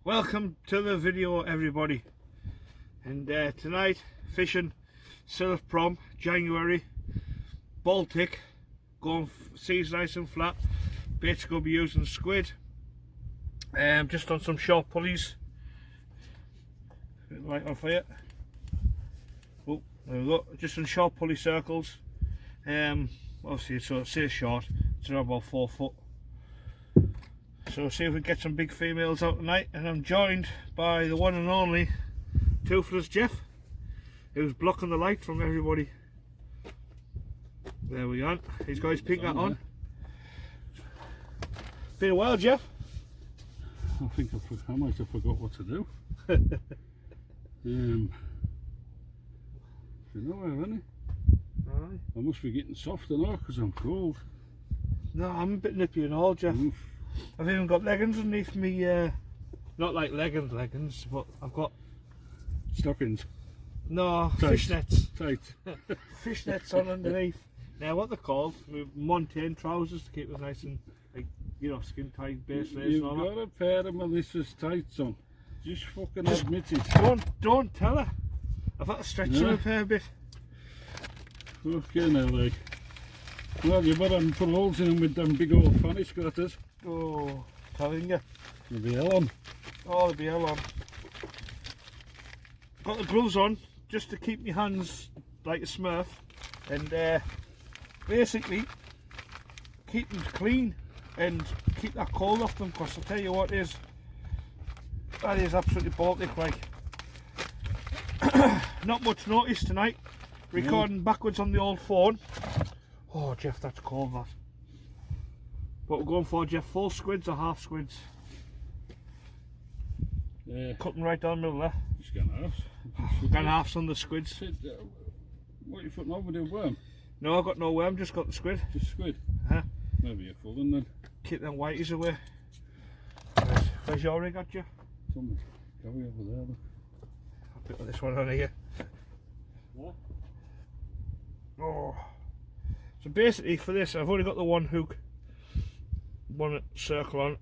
Welcome to the video, everybody. And tonight, fishing Silloth Prom, January, Baltic, going seas nice and flat. Bait's going to be using squid. Just on some short pulleys. Bit light on fire. Oh, there we go. Just on short pulley circles. Obviously, so it says short. It's around about 4 foot. So see if we get some big females out tonight, and I'm joined by the one and only Toothless Jeff, who's blocking the light from everybody. There we go. He's got his pink hat on. Been a while, Jeff. I think I might have forgot what to do. You know where, isn't he? Aye. I must be getting softer now because I'm cold. No, I'm a bit nippy and all, Jeff. Oof. I've even got leggings underneath me, not like leggings, but I've got... Stockings. No, Tight. fishnets. Tight. Fishnets on underneath. Now, what they're called, montane trousers to keep us nice and, like, you know, skin tight, base lace You've and all got that. a pair of Melissa's tights on. Just fucking Just admit it. Don't tell her. I've had to stretch them a fair bit. Okay now, like. Well, you better put holes in them with them big old fanny squatters. Oh, telling you. They'll be hell on. Oh, they'll be hell on. Got the gloves on just to keep my hands like a smurf, and basically keep them clean and keep that cold off them, because I'll tell you what is, that is absolutely Baltic like. Not much notice tonight, recording backwards on the old phone. Oh Jeff, that's cold that. What we're going for, Jeff, full squids or half squids? Cutting right down the middle there. Just going halves. Going halves on the squids. What are you putting over the worm? No, I've got no worm, just got the squid. Just squid? Huh? Maybe a full one then. Keep them whiteys away. Where's your rig at, Jeff? Someone's going over there. Look. I'll put this one on here. What? Oh. So basically for this, I've only got the one hook, one circle on.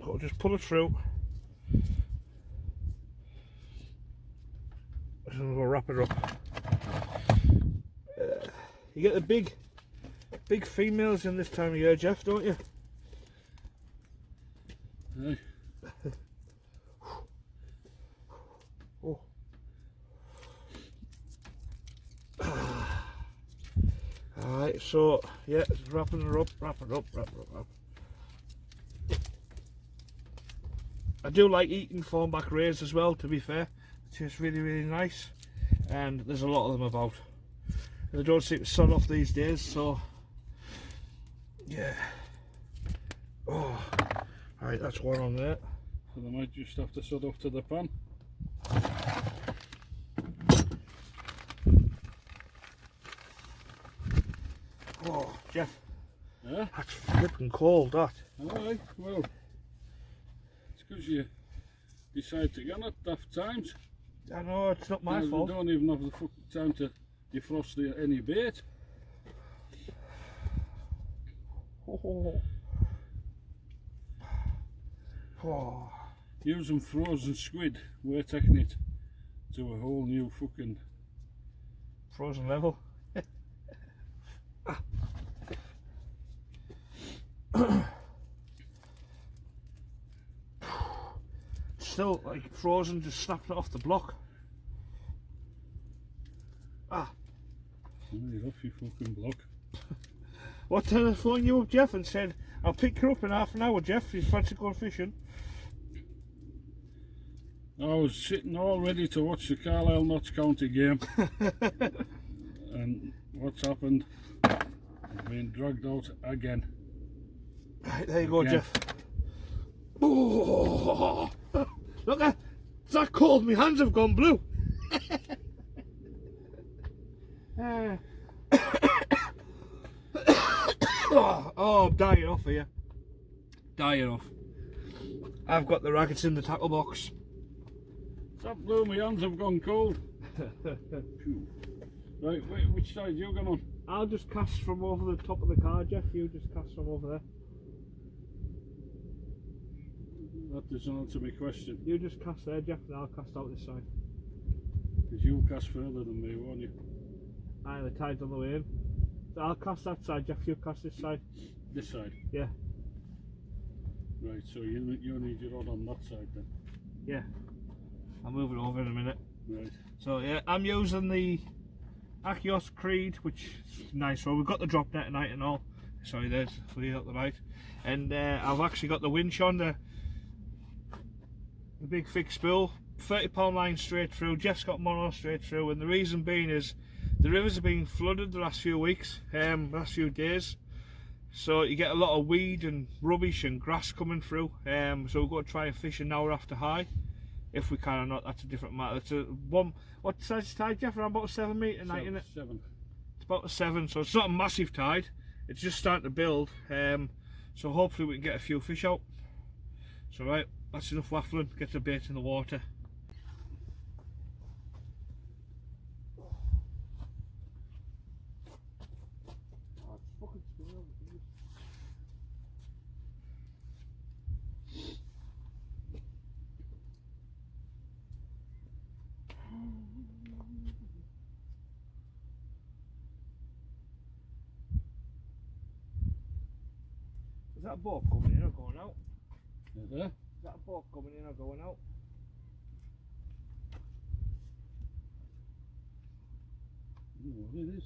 I'll just pull it through. And we'll wrap it up. You get the big females in this time of year, Jeff, don't you? Aye. Oh. Alright, so yeah, just wrapping her up, wrap it up. I do like eating thornback rays as well, to be fair. It tastes really nice, and there's a lot of them about. They don't seem to sun off these days, so yeah. Oh, alright, that's one on there. So they might just have to sod off to the pan. Oh, Jeff, Yeah? that's flipping cold, that. Aye, well, it's because you decide to get at daft times. I know, it's not my You fault. don't even have the fucking time to defrost any bait. Oh. Oh. Using frozen squid, we're taking it to a whole new fucking... Frozen level. Still like frozen, just snapping it off the block. Ah. You're off your fucking block. What time I phoned you up, Jeff, and said, I'll pick you up in half an hour, Jeff, you fancy going fishing? I was sitting all ready to watch the Carlisle Notts County game. And what's happened? I've been dragged out again. Right, there you go, Jeff. Oh, look at it's that cold, my hands have gone blue. Oh, I'm dying off here. Dying off. I've got the rackets in the tackle box. Stop blue, my hands have gone cold. Right, wait, which side you going on? I'll just cast from over the top of the car, Jeff. You just cast from over there. That doesn't answer my question. You just cast there, Jeff, and I'll cast out this side. Because you'll cast further than me, won't you? Aye, the tide's on the way in. So I'll cast that side, Jeff, you cast this side. This side? Yeah. Right, so you need your rod on that side then? Yeah. I'll move it over in a minute. Right. So yeah, I'm using the Achios Creed, which is nice. So we've got the drop net tonight and all. Sorry, there's for you up the right. And I've actually got the winch on the big thick spool, 30-pound line straight through. Jeff's got mono straight through, and the reason being is the rivers have been flooded the last few weeks, last few days. So you get a lot of weed and rubbish and grass coming through. So we've got to try and fish an hour after high, if we can or not. That's a different matter. It's a one. What size tide, Jeff? Around about a 7 metre night, isn't it? 7. It's about a 7, so it's not a massive tide. It's just starting to build. So hopefully we can get a few fish out. So right, that's enough waffling. Get the bait in the water. Is that a boat coming in or going out? Is there? Is that a boat coming in or going out? I don't know what it is.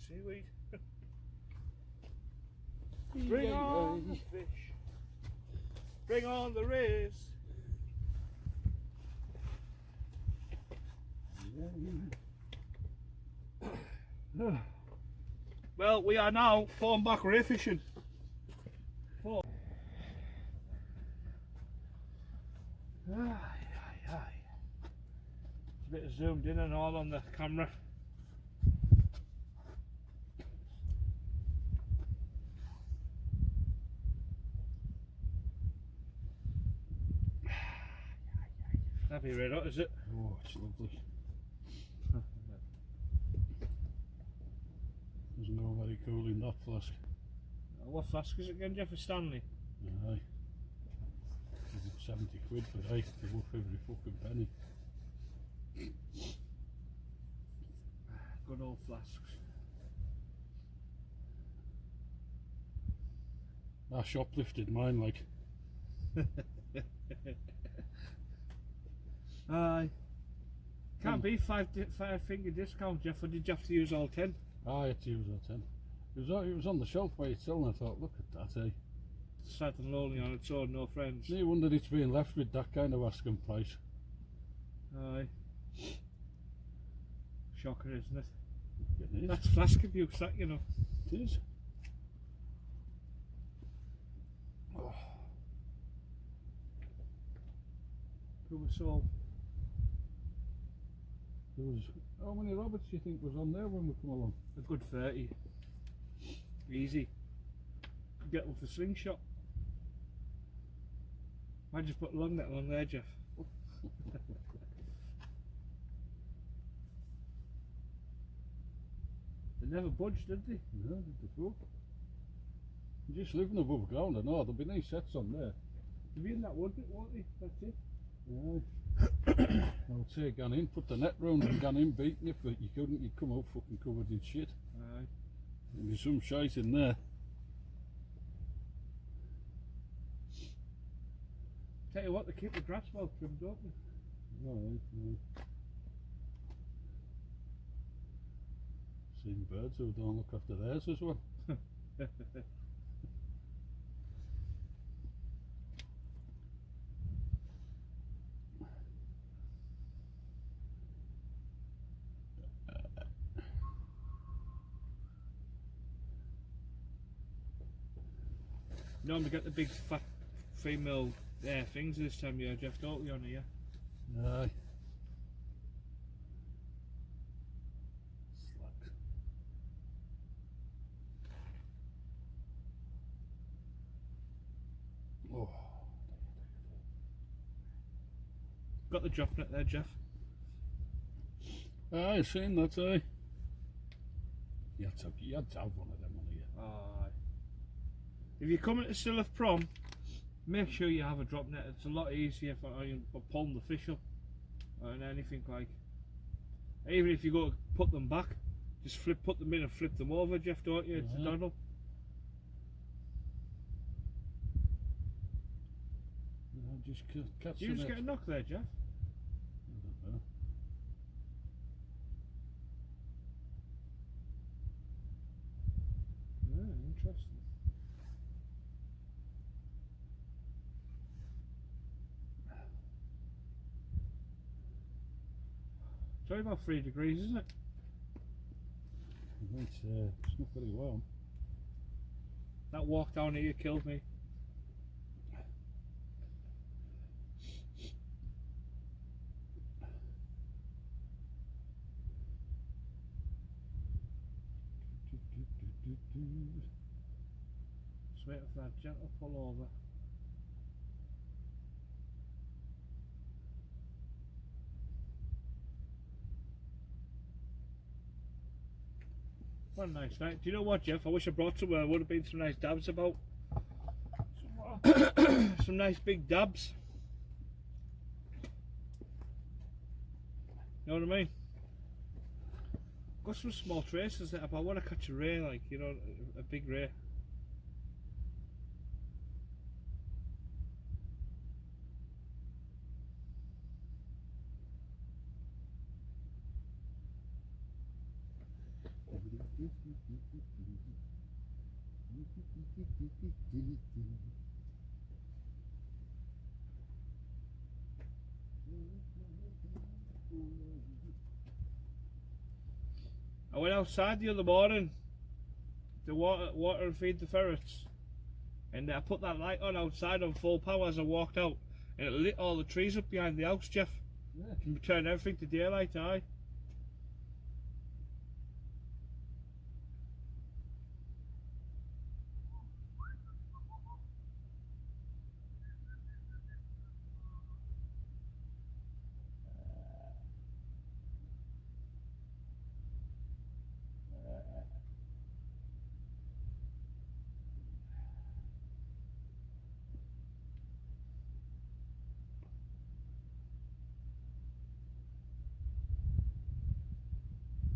Seaweed. Bring on the fish. Bring on the rays. Well, we are now falling back ray fishing. Aye, aye, aye. It's a bit zoomed in and all on the camera. That'd be red hot, is it? Oh, it's lovely. There's no very cool in that flask. What flask is it again, Jeff? A Stanley? Aye. 70 quid, but aye, they're worth every fucking penny. Good old flasks. I shoplifted mine, like. Aye. Can't be five finger discount, Jeff, or did you have to use all 10? I had to use all 10. It was on the shelf by itself and I thought, look at that, eh? Sad and lonely on its own, no friends. No wonder it's being left with that kind of asking price. Aye. Shocker, isn't it? It is. That's flask abuse, that, you know. It is. Oh. Who was so... There was, how many rabbits do you think was on there when we come along? A good 30. Easy. Could get one for slingshot. Might just put a long net on there, Jeff. They never budged, did they? No, did they go? Just living above ground, I know, there'll be nice sets on there. They'll be in that wood bit, won't they? That's it. Aye. I would say gone in, put the net round and gone in beating it, but you couldn't, you'd come out fucking covered in shit. Aye. There'd be some shite in there. Tell you what, they keep the grass well trimmed, don't they? Alright, right. Seen birds who don't look after theirs as well. Normally get the big fat female things this time of year, Jeff, don't we, on here? Aye. Slacks. Oh. Got the drop net there, Jeff. Aye, seen that, aye. You had to have one of them on here. Aye. If you're coming to Silloth Prom, make sure you have a drop net. It's a lot easier for pulling the fish up and anything like. Even if you go to put them back, just put them in and flip them over, Jeff, don't you? It's a doddle. Just catch Did you just get a knock there, Jeff? I don't know. Yeah, interesting. It's only about 3 degrees, isn't it? It's not very warm. That walk down here killed me. Just waiting for that gentle pull over. What a nice night. Do you know what, Jeff? I wish I brought some. Would have been some nice dabs about. Some nice big dabs. You know what I mean? Got some small traces there, but I want to catch a ray, like, you know, a big ray. I went outside the other morning to water and feed the ferrets, and I put that light on outside on full power as I walked out, and it lit all the trees up behind the house, Jeff. Yeah. And turned everything to daylight, aye.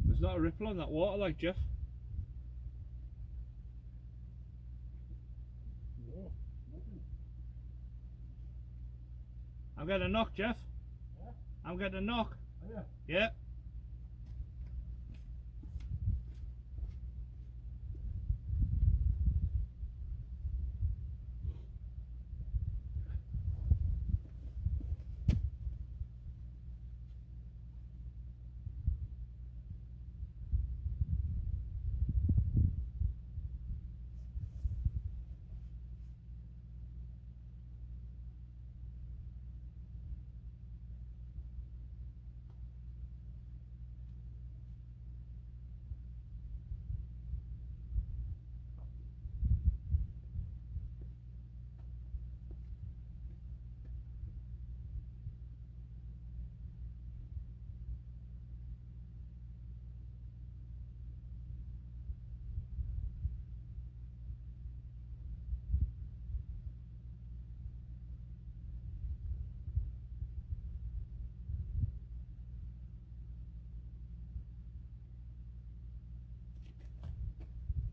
There's not a ripple on that water, like, Jeff. No, nothing. I'm getting a knock, Jeff. Yeah? I'm getting a knock. Oh, yeah. Yeah.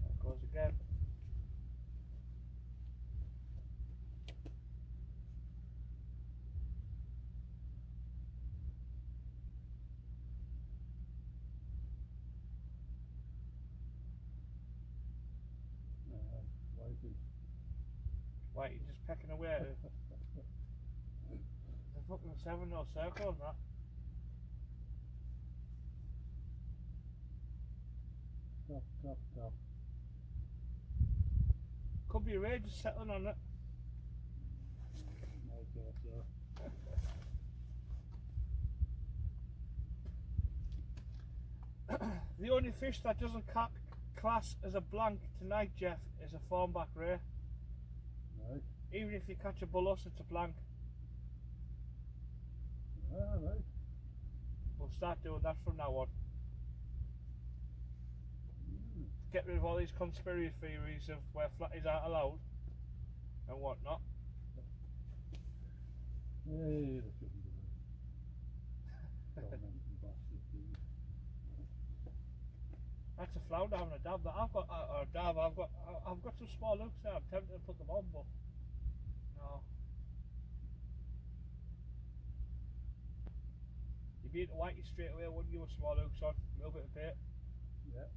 There it goes again. Waiting. Wait, you're just pecking away at it. There's a fucking 7 no circle on that. Tap, tap, tap. Could be a ray just settling on it. The only fish that doesn't class as a blank tonight, Jeff, is a thornback ray. Right. Even if you catch a bullus, it's a blank. Ah, right. We'll start doing that from now on. Get rid of all these conspiracy theories of where flatties aren't allowed and whatnot. Hey, that shouldn't be there. That's a flounder having a dab. That I've got a dab. I've got some small hooks there. I'm tempted to put them on, but no. You'd be into whitey straight away, wouldn't you? With small hooks on, a little bit of bait. Yeah.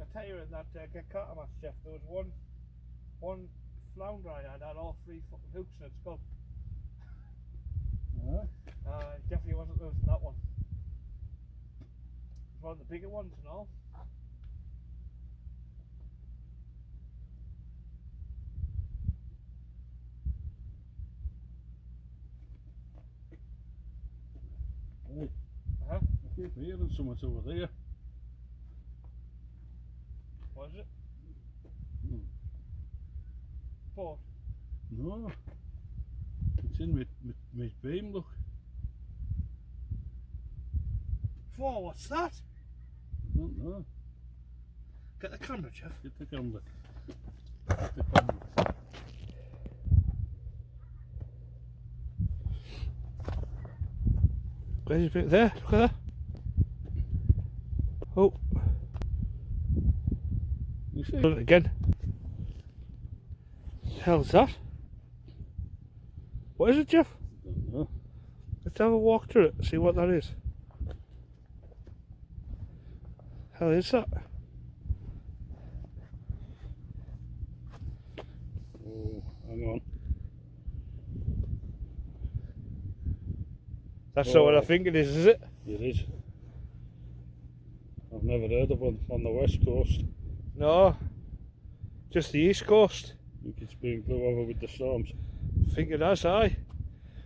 I tell you in that get caught match, Jeff, there was one flounder I had all 3 fucking hooks and it's gone. It definitely wasn't losing that one. It was one of the bigger ones and all. Right. Uh-huh. I keep hearing something over there. What is it? Hmm. Boat. No. It's in my beam, look. For what's that? I don't know. Get the camera, Jeff. Get the camera. Get the camera. Where's your bit there? Look at that. Oh. You see? Done it again. The hell's that? What is it, Jeff? Don't know. Let's have a walk through it, see what that is. Hell is that? Oh, hang on. That's not what I think it is it? It is. I've never heard of one on the west coast. No. Just the east coast. I think it's been blew over with the storms. I think it has, aye.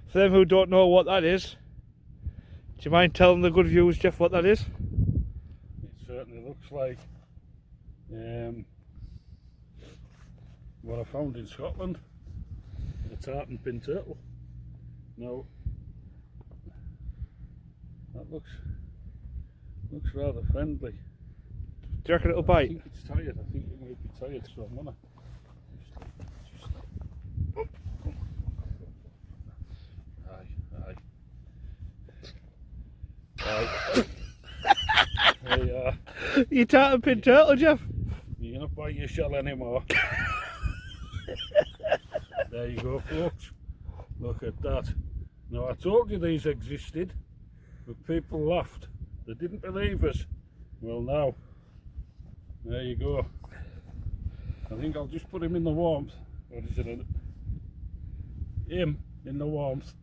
For them who don't know what that is, do you mind telling the good viewers, Jeff, what that is? It certainly looks like what I found in Scotland, a tartan pin turtle. Now that looks rather friendly. Do you reckon it'll I bite? think it's tired. I think it might be tired, so I'm gonna Hey, You tartan pin turtle, Jeff? you're not bite your shell anymore. There you go, folks. Look at that. Now I told you these existed, but people laughed. They didn't believe us. Well, now, there you go. I think I'll just put him in the warmth. What is it? Him in the warmth.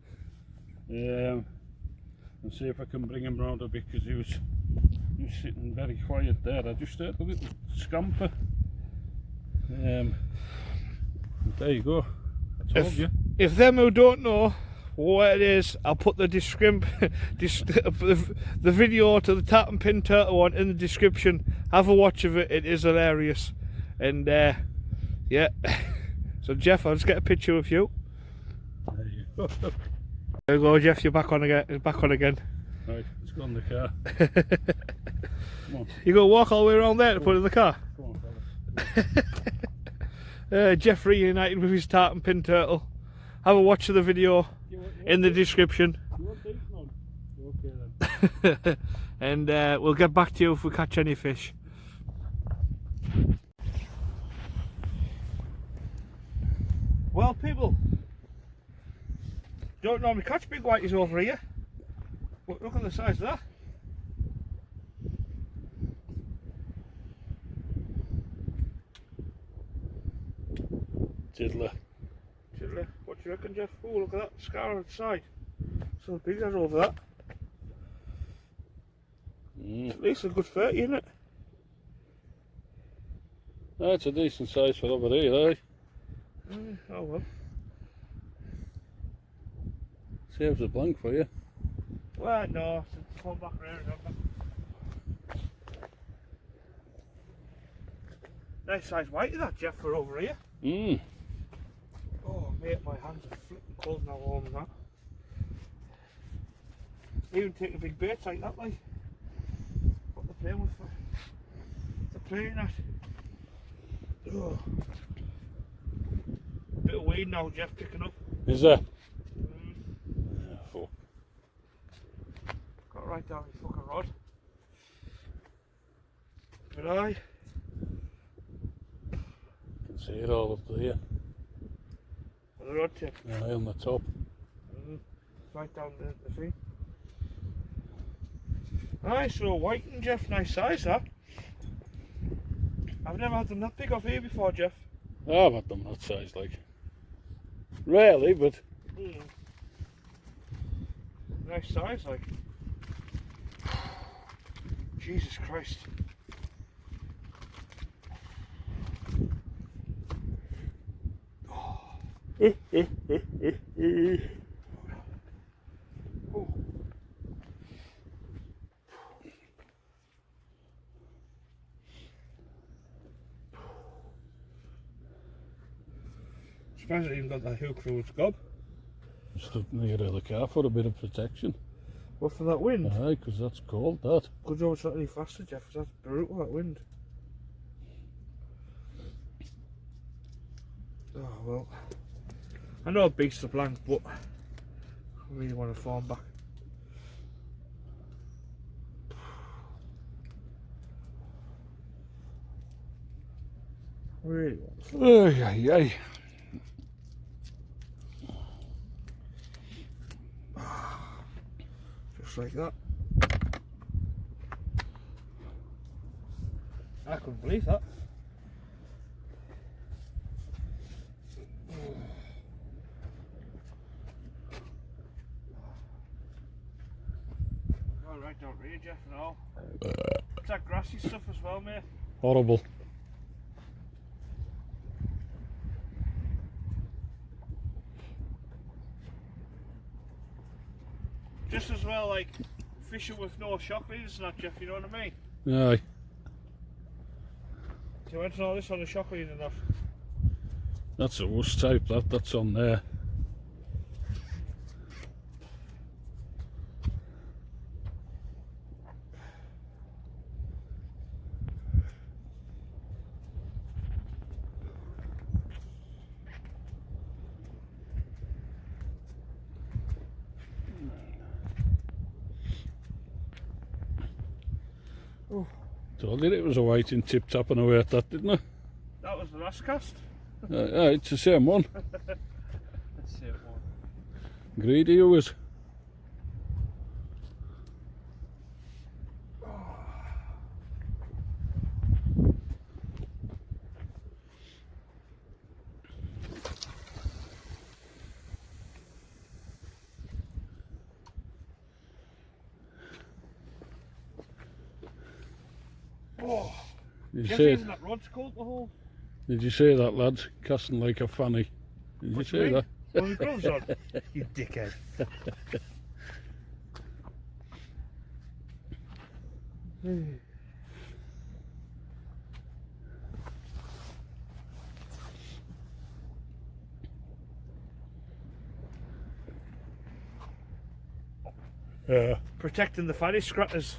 And see if I can bring him round a bit, because he was sitting very quiet there. I just heard a little scamper. There you go. I told you. If them who don't know what it is, I'll put the the video to the tartan pin turtle one in the description. Have a watch of it. It is hilarious. And yeah. So Jeff, I'll just get a picture of you. There you go. There you go, Jeff. You're back on again. Back on again. Right, let's go in the car. Come on. You go walk all the way around there to put it in the car. Come on, fellas. Jeff reunited with his tartan pin turtle. have a watch of the video in the description. You want these none? Okay then. And we'll get back to you if we catch any fish. Well, people, don't normally catch big whiteys over here, but look at the size of that. Tiddler. Tiddler. What do you reckon, Jeff? Oh, look at that scar on the side. So big as over that. At least a good 30, isn't it? That's a decent size for over here, eh? Oh well. Saves a blank for you. Well, no, it's come back around. Nice size whitey that, Jeff, for over here. Oh mate, my hands are flipping cold now on that. Even taking big baits like that, like what they're playing with. They're playing at. Oh. Bit of weed now, Jeff, picking up. Is there? Yeah, fuck. Got right down the fucking rod. But I Can see it all up there. on the rod tip. Yeah, on the top. Right down the thing. Aye, so white and Jeff, nice size that. I've never had them that big off here before, Jeff. I've had them that size, like. Rarely, but. Nice size, like. Jesus Christ. Oh. Surprised it even got that hook through its gob. Just near the car for a bit of protection. What, for that wind? Aye, because that's cold, that. Good job it's not any faster, Jeff, 'cause that's brutal, that wind. Oh well. I know it beats the blank, but I really want to form back. Really want to. Ay, ay, ay. Just like that. I couldn't believe that. Oh, right, don't read, Jeff, and all. It's that grassy stuff as well, mate. Horrible. Just as well, like, fishing with no shock leaders and that, Jeff, you know what I mean? Aye. So you went all this on the shock leader and that. That's a worst type, that's on there. Oh. Told you it was a white in tip top and away at that, didn't I? That was the last cast. It's the same one. Let's see it one. Greedy you was. Oh. Did you Jeff, say? isn't that rod's called the hole? Did you say that, lads? Casting like a fanny. Did What you do say mean? that? Well, the gloves on. You dickhead. Yeah. Protecting the fanny scratters.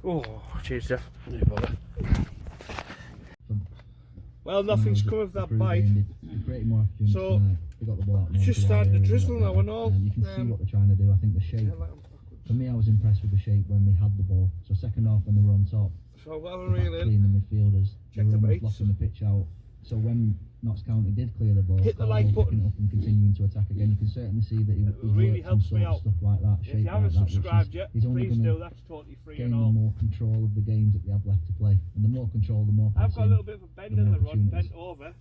Oh, cheers, Jeff. No bother. Well, nothing's come of that bite. They created more opportunities So, tonight. They got the ball out it's just starting to drizzle now and all. You can see what they're trying to do. I think the shape. For me, I was impressed with the shape when we had the ball. So second half when they were on top. So we'll have a reel in. Clean the midfielders. Check they the were almost baits. blocking the pitch out. So when Notts County did clear the ball, Hit the like Carlisle button. picking it up and continuing to attack again. You can certainly see that he really worked on helps me sort of out. stuff like that. If shape you haven't like that, which subscribed is- yet, he's only please gonna do. That's totally free gain and them all. more control of the games that they have left to play. And the more control, the more I've passing. got a little bit of a bend the in more the rod, bent opportunities.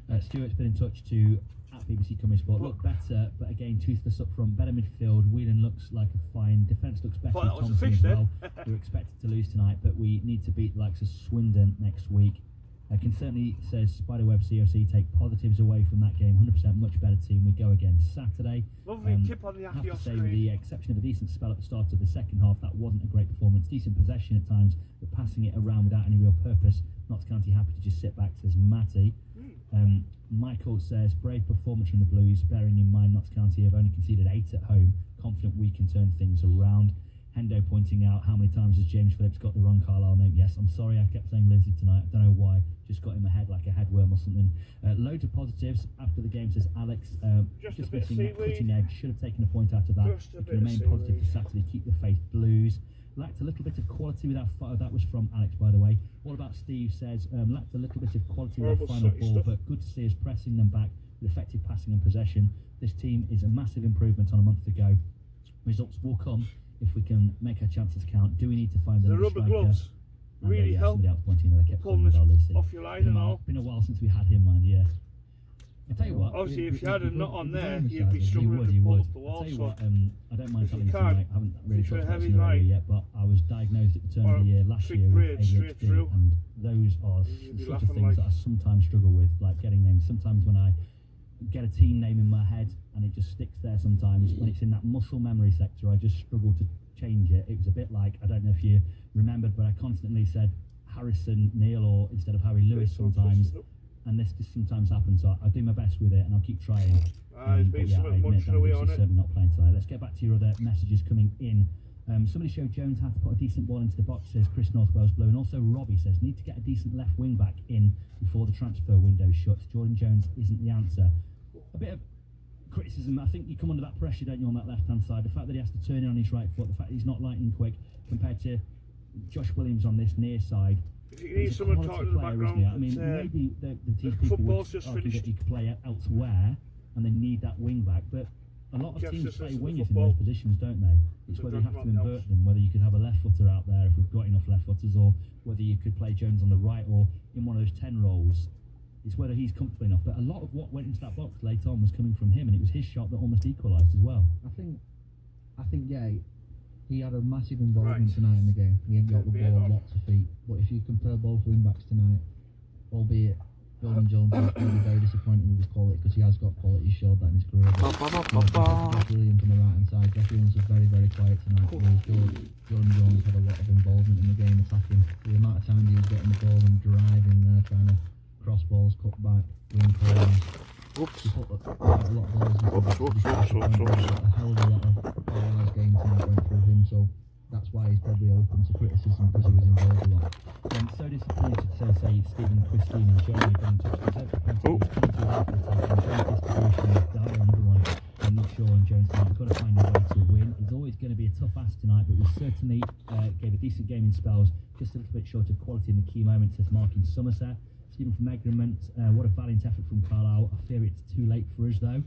over. Stuart's been in touch to at BBC Comedy Sport. Look better, but again, toothless up front, better midfield. Whelan looks like a fine. Defence looks better. Thought that was a Thompson fish as well. then. We're expected to lose tonight, but we need to beat the likes of Swindon next week. I can certainly, says Spiderweb COC, take positives away from that game. 100% much better team. We go again Saturday. Lovely tip on the I have Accio to say, with screen. the exception of a decent spell at the start of the second half, that wasn't a great performance. Decent possession at times, but passing it around without any real purpose. Notts County happy to just sit back, says Matty. Michael says, brave performance from the Blues, bearing in mind Notts County have only conceded 8 at home. Confident we can turn things around. Hendo pointing out, how many times has James Phillips got the wrong Carlisle name? Yes, I'm sorry, I kept saying Lindsay tonight. I don't know why. Just got in my head like a headworm or something. Loads of positives after the game, says Alex. Just a bit of missing that seaweed. cutting edge. Should have taken a point out of that. Just a We bit can of remain positive seaweed. for Saturday. Keep the faith, Blues. Lacked a little bit of quality with our that was from Alex, by the way. All About Steve says, lacked a little bit of quality with our Horrible final sweaty ball, stuff. but good to see us pressing them back with effective passing and possession. This team is a massive improvement on a month ago. Results will come if we can make our chances count. Do we need to find The another rubber striker? gloves And, really yeah, help. somebody else pointing that I kept Pulling calling about this Lucy. off your line and all. Been a while since we had him, mind, yeah. I tell you what. Obviously, if you had a nut on there, would, you'd be struggling to you pull would. up the wall. I tell you So what, I don't mind if telling you you tonight, can, I haven't really if you're talked about heavy this right, yet, but I was diagnosed at the turn or of the year last thick year with braid straight ADHD, through, and those are you'd be the sort of laughing things like- that I sometimes struggle with, like getting names. Sometimes when I get a team name in my head and it just sticks there sometimes, when it's in that muscle memory sector, I just struggle to change it. It was a bit like, I don't know if you remembered, but I constantly said Harrison Neal or instead of Harry Lewis sometimes, and this just sometimes happens, so I do my best with it and I'll keep trying. There's But been yeah, I something admit munching that away I'm on it. certainly not playing tonight. Let's get back to your other messages coming in. Somebody showed Jones how to put a decent ball into the box, says Chris Northwell's Blue, and also Robbie says need to get a decent left wing back in before the transfer window shuts. Jordan Jones isn't the answer. A bit of criticism, I think you come under that pressure, don't you, on that left hand side. The fact that he has to turn in on his right foot, the fact that he's not lightning quick compared to Josh Williams on this near side. If you need He's a someone quality talking in the player, background, isn't he? I mean, it's, maybe the team the people football's would just argue finished. that he could play elsewhere and they need that wing back, but a lot of Jeff teams just play says the wingers in football. those positions, don't they? It's So whether you have to talking about invert them, whether you could have a left footer out there if we've got enough left footers, or whether you could play Jones on the right or in one of those 10 roles. It's whether he's comfortable enough, but a lot of what went into that box late on was coming from him, and it was his shot that almost equalised as well. I think, yeah, he had a massive involvement Right. tonight in the game. He ain't got the Be it ball on. lots of feet. But if you compare both wing backs tonight, albeit Jordan Jones is really very disappointed with his quality because he has got quality, he showed that in his career. But, Josh Williams on the right hand side, Josh Williams was very, very quiet tonight. Whereas Jordan Jones had a lot of involvement in the game, attacking. The amount of time he was getting the ball and driving there, trying to cross balls, cut back, win corners. Oops. He put a lot of balls into Oops, the oops, back. oops, oops, oops. A hell of a lot of Carlisle's game tonight went through him, so that's why he's probably open to criticism because he was involved a lot. So disappointed to say Stephen, Christine and Jeremy got in touch with us. Another one. I'm not sure on Jones tonight. We've got to find a way to win. It's always going to be a tough ask tonight, but we certainly gave a decent game in spells, just a little bit short of quality in the key moments, says Mark in Somerset. Stephen from Egremont, what a valiant effort from Carlisle. I fear it's too late for us though.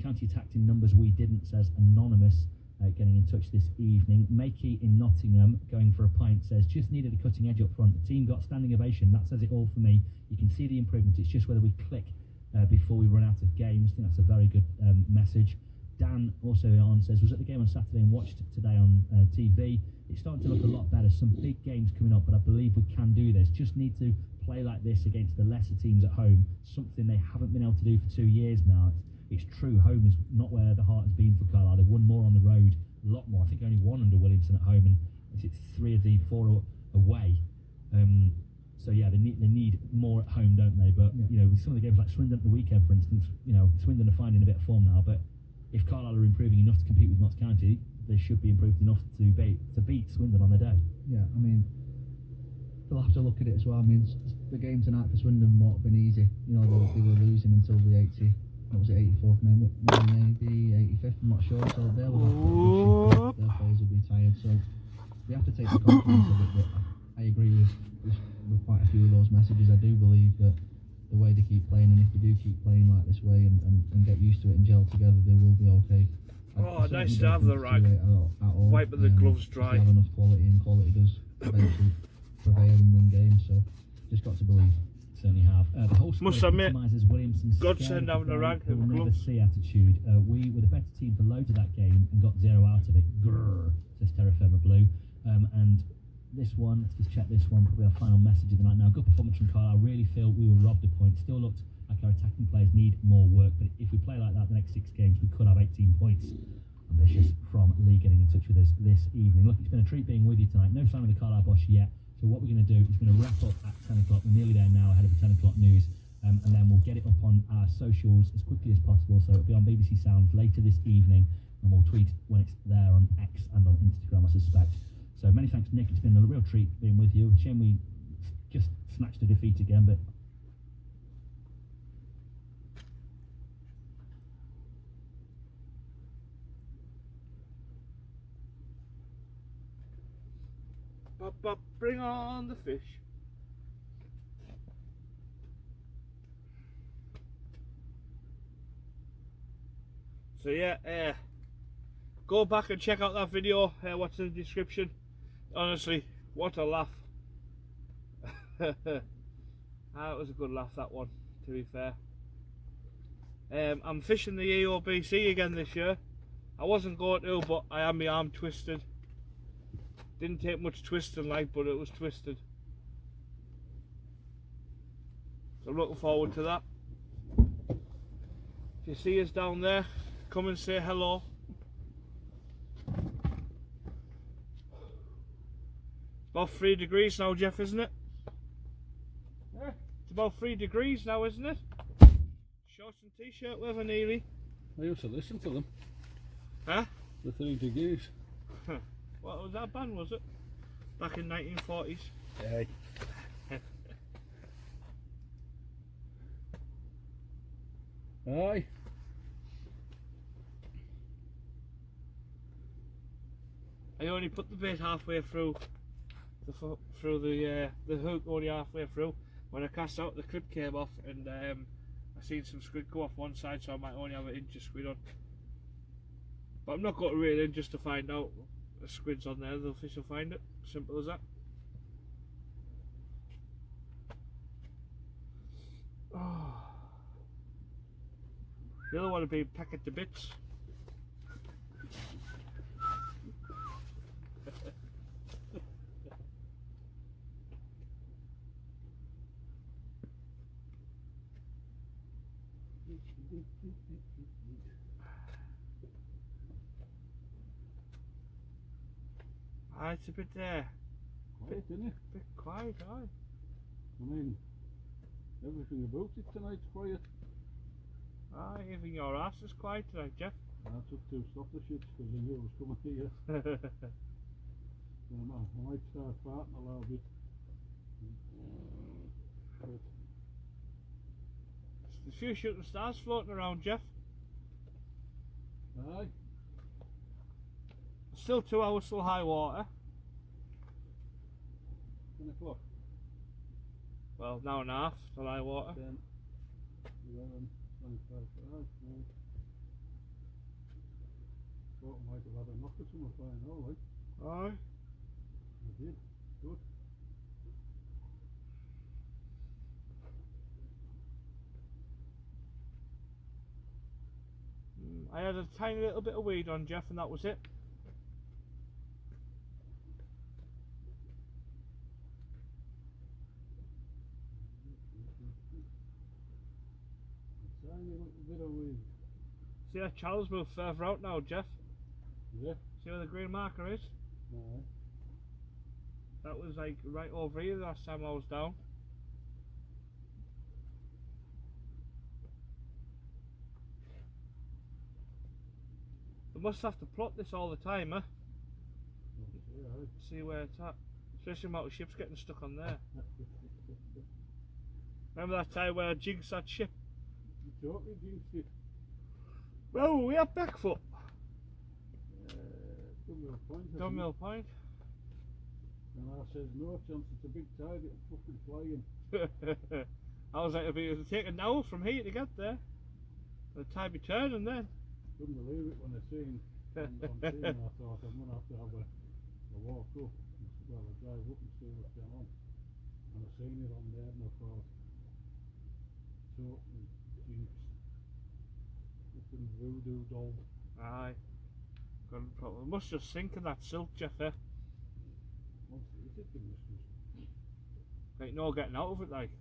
County attacked in numbers we didn't, says Anonymous. Getting in touch this evening. Makey in Nottingham, going for a pint, says just needed a cutting edge up front. The team got standing ovation. That says it all for me. You can see the improvement. It's just whether we click before we run out of games. I think that's a very good message. Dan also on says was at the game on Saturday and watched today on TV. It's starting to look a lot better. Some big games coming up, but I believe we can do this. Just need to play like this against the lesser teams at home. Something they haven't been able to do for 2 years now. It's true, home is not where the heart has been for Carlisle. They've won more on the road, a lot more. I think only one under Williamson at home, and it's 3 of the 4 away. So yeah, they need more at home, don't they? But you know, with some of the games like Swindon at the weekend, for instance, you know, Swindon are finding a bit of form now. But if Carlisle are improving enough to compete with Notts County, they should be improved enough to beat Swindon on their day. Yeah, I mean, they'll have to look at it as well. I mean, the game tonight for Swindon won't have been easy. You know, they were losing until the 84th minute, maybe 85th, I'm not sure. So they'll have to, their players will be tired. So we have to take the confidence of it. But I agree with quite a few of those messages. I do believe that the way they keep playing, and if they do keep playing like this way and get used to it and gel together, they will be okay. Oh, nice to have the rag. Wiping the gloves dry. They have enough quality, and quality does eventually prevail and win games. So just got to believe. Certainly have. The whole Must squad admit, epitomises Williamson's godsend having a rag who and will never gloves. see attitude. We were the better team for loads of that game and got 0 out of it. Grrr, says Terra Firma Blue. And this one, let's just check this one, probably our final message of the night now. Good performance from Carlisle. I really feel we were robbed a point. Still looked like our attacking players need more work, but if we play like that the next 6 games, we could have 18 points. Ambitious from Lee getting in touch with us this evening. Look, it's been a treat being with you tonight. No sign of the Carlisle boss yet. So what we're going to do is we're going to wrap up at 10 o'clock. We're nearly there now, ahead of the 10 o'clock news. And then we'll get it up on our socials as quickly as possible. So it'll be on BBC Sounds later this evening. And we'll tweet when it's there on X and on Instagram, I suspect. So many thanks, Nick. It's been a real treat being with you. Shame we just snatched a defeat again, but Bring on the fish. So yeah, go back and check out that video. What's in the description? Honestly, what a laugh. That was a good laugh, that one, to be fair. I'm fishing the EOBC again this year. I wasn't going to, but I had my arm twisted. Didn't take much twisting like, but it was twisted. So I'm looking forward to that. If you see us down there, come and say hello. It's about 3 degrees now, Jeff, isn't it? Yeah. It's about 3 degrees now, isn't it? Shorts and t-shirt weather nearly. I used to listen to them. Huh? The 3 degrees. What was that band, was it? Back in 1940s? Hey. Aye. I only put the bait halfway through the hook, only halfway through. When I cast out, the clip came off, and I seen some squid go off one side, so I might only have an inch of squid on. But I'm not going to reel in just to find out. The squid's on there, the fish will find it. Simple as that. Oh. The other one would be packet to bits. It's a bit Quiet, isn't it? bit quiet, aye. I mean, everything about it tonight's quiet. Aye, even your ass is quiet tonight, Jeff. I took 2 softer shits because I knew it was coming here. I might start farting a little bit. But There's a few shooting stars floating around, Jeff. aye, Still 2 hours till high water. 10 o'clock. Well, now and a half till high water. 10, 11, 25, aye, no. Thought I might have had a knock or something by now, like. Aye. I did. Good. I had a tiny little bit of weed on, Jeff, and that was it. A tiny little bit of weed. See that Charles move further out now, Jeff? Yeah. See where the green marker is? Aye. That was like right over here last time I was down. They must have to plot this all the time, huh? Yeah, aye. See where it's at. Especially the amount of ships getting stuck on there. Remember that time where I jinxed that ship? You totally jinxed it. Well, we had back foot. Dumbbell Point. I think. Dunmill Point. And I says, no chance, it's a big tide, it'll fucking fly in. I was like, it'll take an hour from here to get there. The tide be turning then. Couldn't believe it when I seen on scene. I thought I'm going to have a walk up, well, a drive up and see what's going on. And I seen it on there and I thought, totally jinxed. Fucking voodoo doll. Aye. Got a problem. Must just sink in that silk, Jeff, eh? Once it hit the mistress. Ain't no getting out of it, like.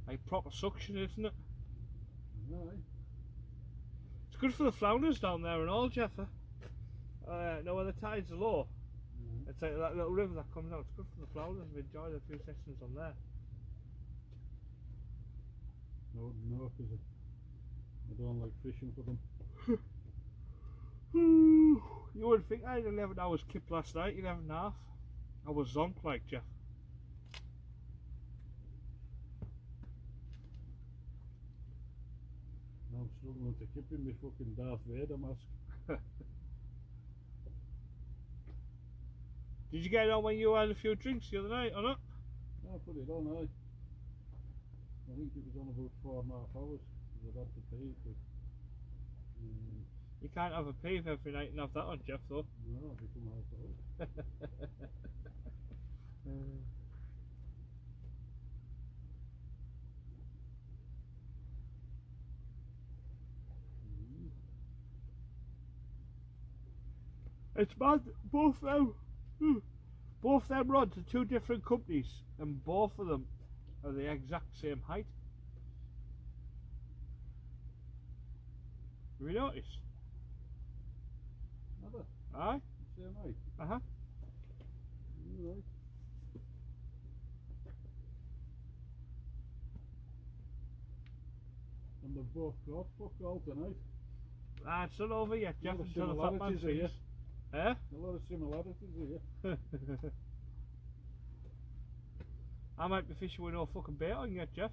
Like proper suction, isn't it? Aye. It's good for the flounders down there and all, Jeff. Know where the tides are low. Yeah. It's like that little river that comes out. It's good for the flounders. We enjoy the few sessions on there. No, because I don't like fishing for them. You would think I had 11 hours kip last night, 11 and a half. I was zonked like, Jeff. I'm struggling to keep in my fucking Darth Vader mask. Did you get it on when you had a few drinks the other night or not? I put it on, I think it was on about 4.5 hours because I'd had to pay it, but You can't have a peeve every night and have that on, Jeff, though. no, I become alcoholic. It's mad. Both them rods are two different companies, and both of them are the exact same height. Have you noticed? Another, Aye? same height. Uh-huh. Right. And they've both got fuck all tonight. Ah, it's not over yet, Jeff, A lot of until the fat man similarities here. sings. Eh? A lot of similarities here. I might be fishing with no fucking bait on yet, Jeff.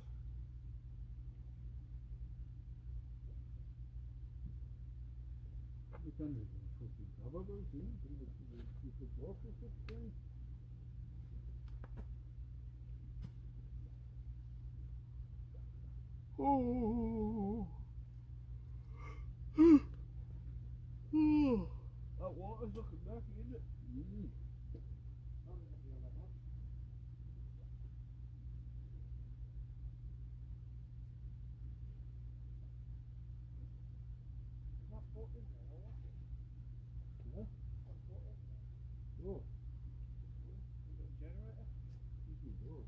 You can fucking grab about it, you could walk with it thing. Oh. That water's looking murky, isn't it? Oh, Generator? you can go.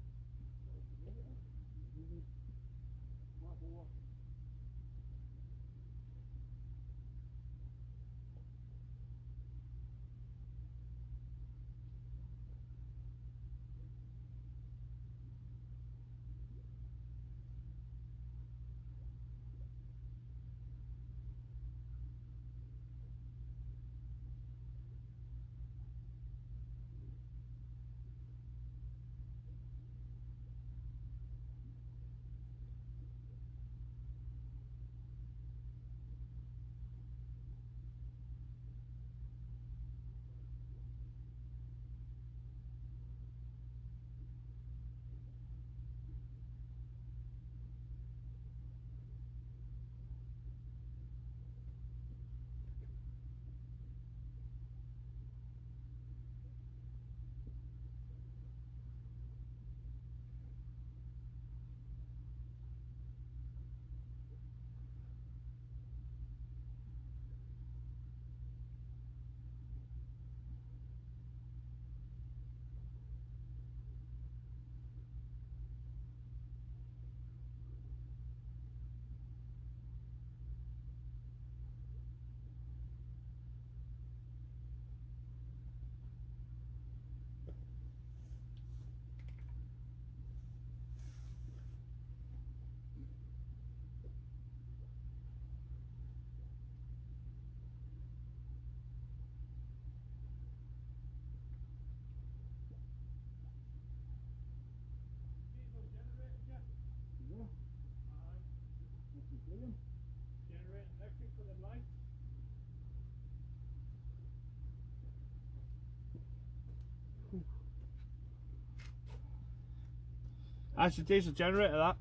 That's the diesel generator, that.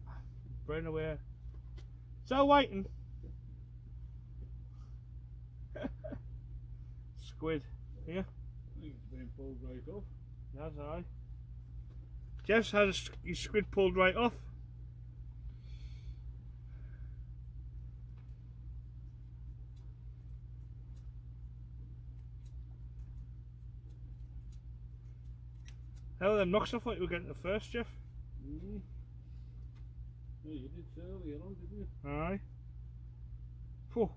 Burn away. So waiting. Squid. Here. I think it's been pulled right off. That's alright. Jeff's had his squid pulled right off. How are them knocks? I thought you were getting the first, Jeff. Mm. Yeah, you did say earlier on, didn't you? Aye. Phew.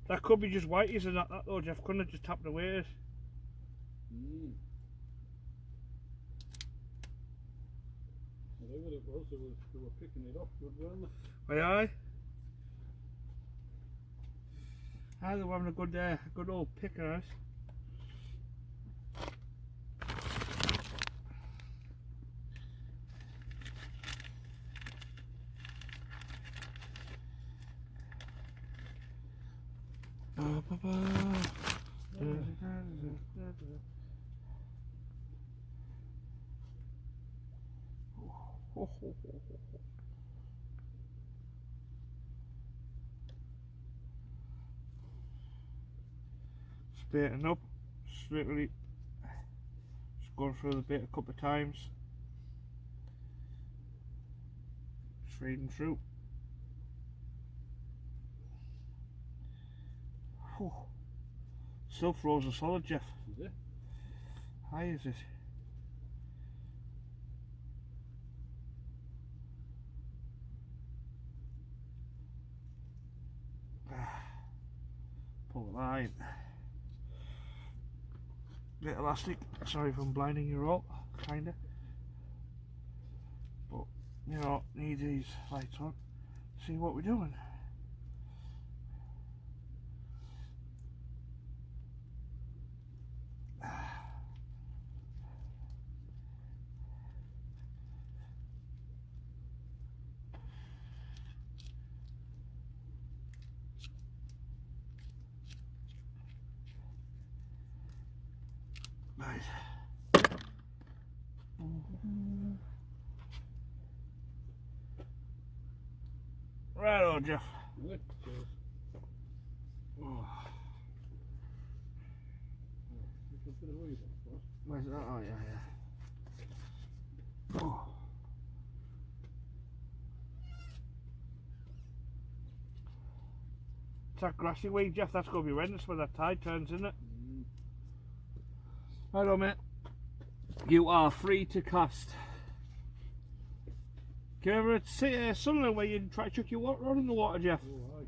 That could be just whiteys and that though, Jeff. Couldn't have just tapped away. Mm. Whatever it was, they were picking it up, weren't they? Aye, aye. Aye, they were having a good old pick at us. Baiting up, strictly just going through the bait a couple of times, just reading through. Whew. Still frozen solid, Jeff. Is it? How is it? Pull the line. Bit of elastic. Sorry if I'm blinding you all, kinda. But you know, need these lights on. See what we're doing. Right. Right on, Jeff. Good. Cheers. Oh. Just a bit of weed, I suppose. Where's that? Oh, yeah, yeah. Oh. It's that grassy weed, Jeff. That's going to be horrendous when that tide turns, isn't it? Mm. Right on, mate. You are free to cast. Can you ever see Sunderland where you try to chuck your water on in the water, Jeff? Oh, aye.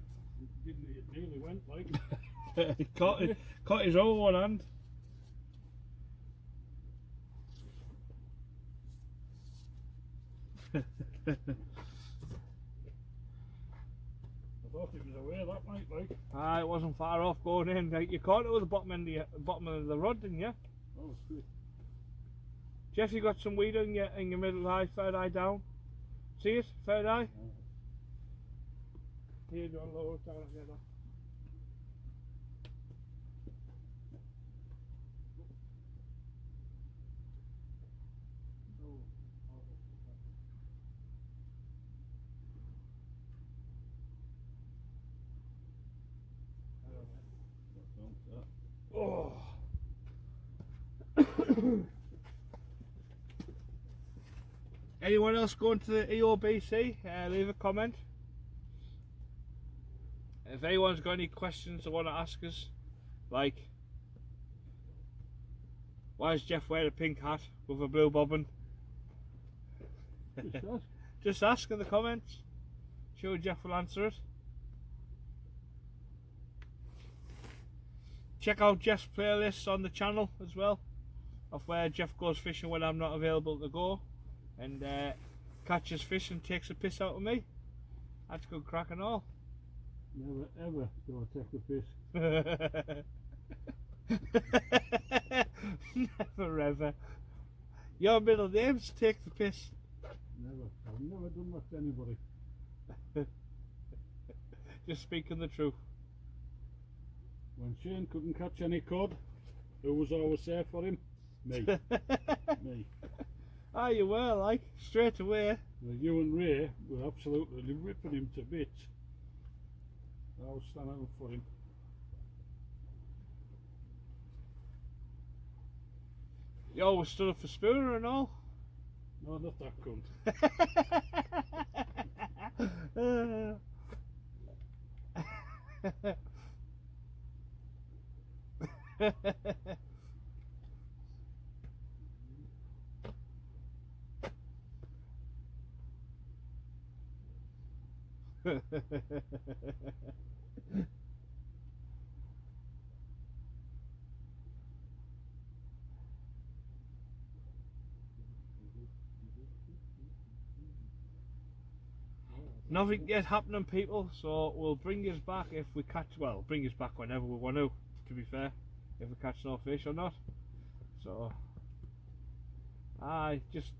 It nearly went like. He caught his own one hand. I thought it was away that night, like. Ah, it wasn't far off going in. Like, you caught it with the bottom of the rod, didn't you? Oh, sweet. Jeff, you got some weed in your middle eye, third eye down. See it? Third eye? Here, John, lower it down again. Oh. Anyone else going to the EOBC? Leave a comment. If anyone's got any questions they want to ask us, like, why does Jeff wear a pink hat with a blue bobbin? Just ask. Just ask in the comments. Sure, Jeff will answer it. Check out Jeff's playlists on the channel as well, of where Jeff goes fishing when I'm not available to go, and catches fish and takes a piss out of me. That's good crack and all. Never ever go take a piss. Never ever. Your middle name's Take the Piss. Never. I've never done that to anybody. Just speaking the truth. When Shane couldn't catch any cod, who was always there for him? Me. Me. Ah, you were like, straight away. Well, you and Ray were absolutely ripping him to bits. I was standing up for him. You always stood up for Spooner and all. No, not that cunt. Nothing yet happening, people, so we'll bring you back if we catch, well, bring you back whenever we want to be fair, if we catch no fish or not. So just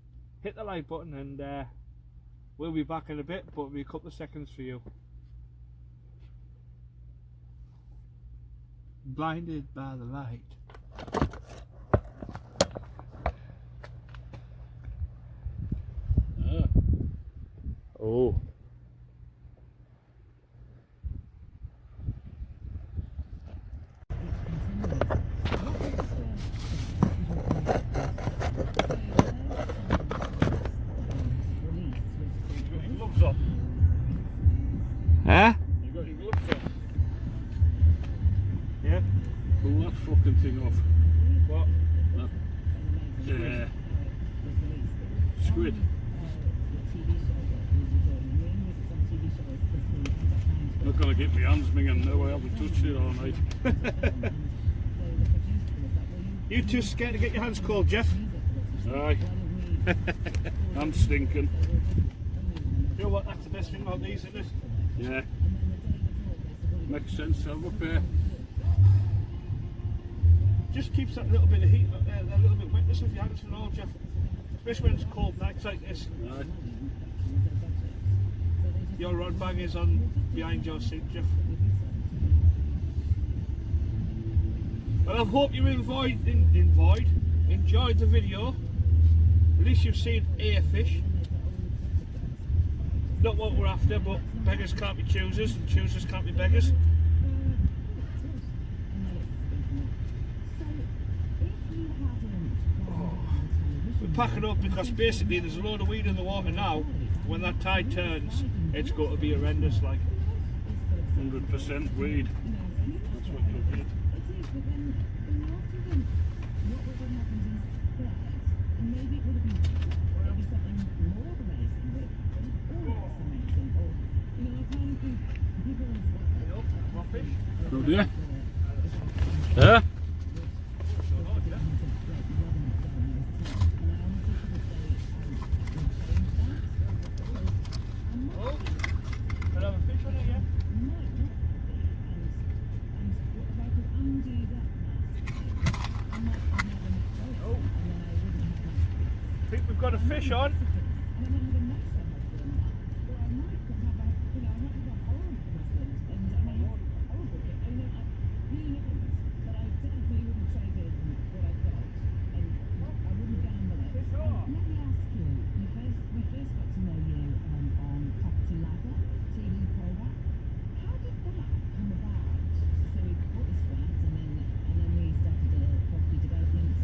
hit the like button and we'll be back in a bit, but it'll be a couple of seconds for you. Blinded by the light. Oh. Huh? You got your gloves on? Yeah. Pull that fucking thing off. What? That, squid. Not gonna get my hands minging now, I haven't touched it all night. You too scared to get your hands cold, Jeff? Aye. I'm stinking. You know what, that's the best thing about these, isn't it? Yeah. Makes sense, have a pair. Just keeps that little bit of heat, that little bit of wetness of your hands and all, Jeff. Especially when it's cold nights like this. Aye. Your rod bag is on behind your seat, Jeff. Well, I hope you enjoyed the video. At least you've seen a fish. Not what we're after, but beggars can't be choosers and choosers can't be beggars. We're packing up because basically there's a load of weed in the water now. When that tide turns, it's going to be horrendous, like 100% weed. That's what you get. Good, yeah? Huh? I think we've got a fish on.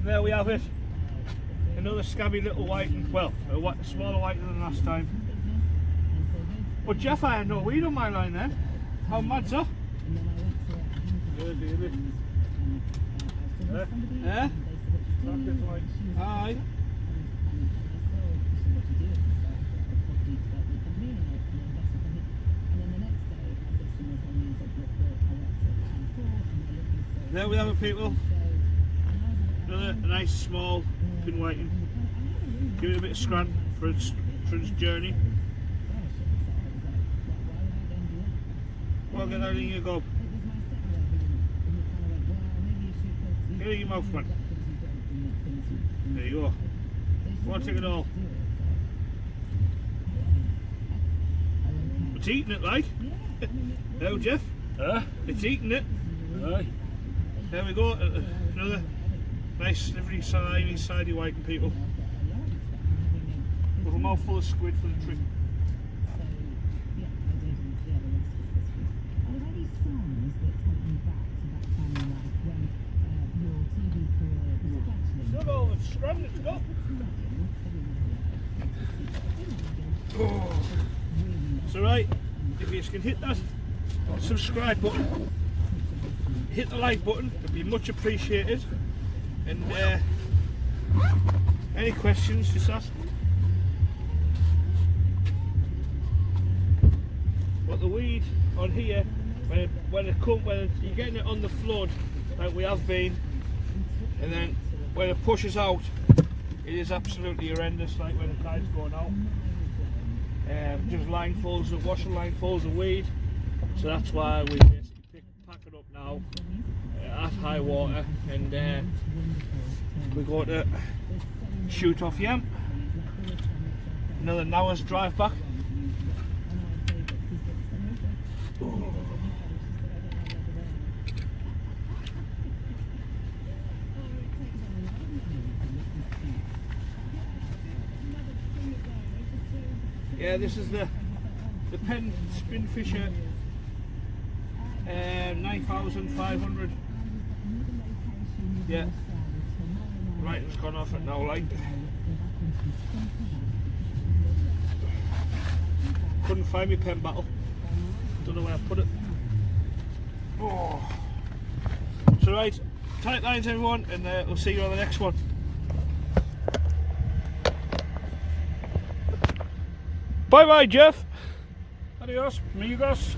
There we have it. Another scabby little whiting, well, a smaller whiting than last time. But Jeff, I had no weed on my line then. How mad's that? Yeah, baby. Eh? Pocket lights. Aye. There we have it, people. Another nice small pin whiting. Give it a bit of scrant for its journey. Well, get that in your gob. Get it in your mouth, man. There you go. Go on, take it all. It's eating it, like. Hello, Jeff. Huh? It's eating it. Aye. There we go, another nice livery sign inside your whiting people. With a mouthful of squid for the trip. Still got all the strand it's got. Oh. So right, if you can hit that subscribe button, hit the like button, it'd be much appreciated. And any questions, just ask. But the weed on here, when you're getting it on the flood, like we have been, and then when it pushes out, it is absolutely horrendous. Like when the tide's going out, just washing linefuls of weed. So that's why we basically pack it up now at high water, and we're going to shoot off Yam. Another hour's drive back. Yeah, this is the Penn Spinfisher 9,500. Yeah. Right, it's gone off it now, like. Couldn't find my pen battle. Don't know where I put it. Oh. So right, tight lines everyone, and we'll see you on the next one. Bye bye, Jeff. Adios, amigos.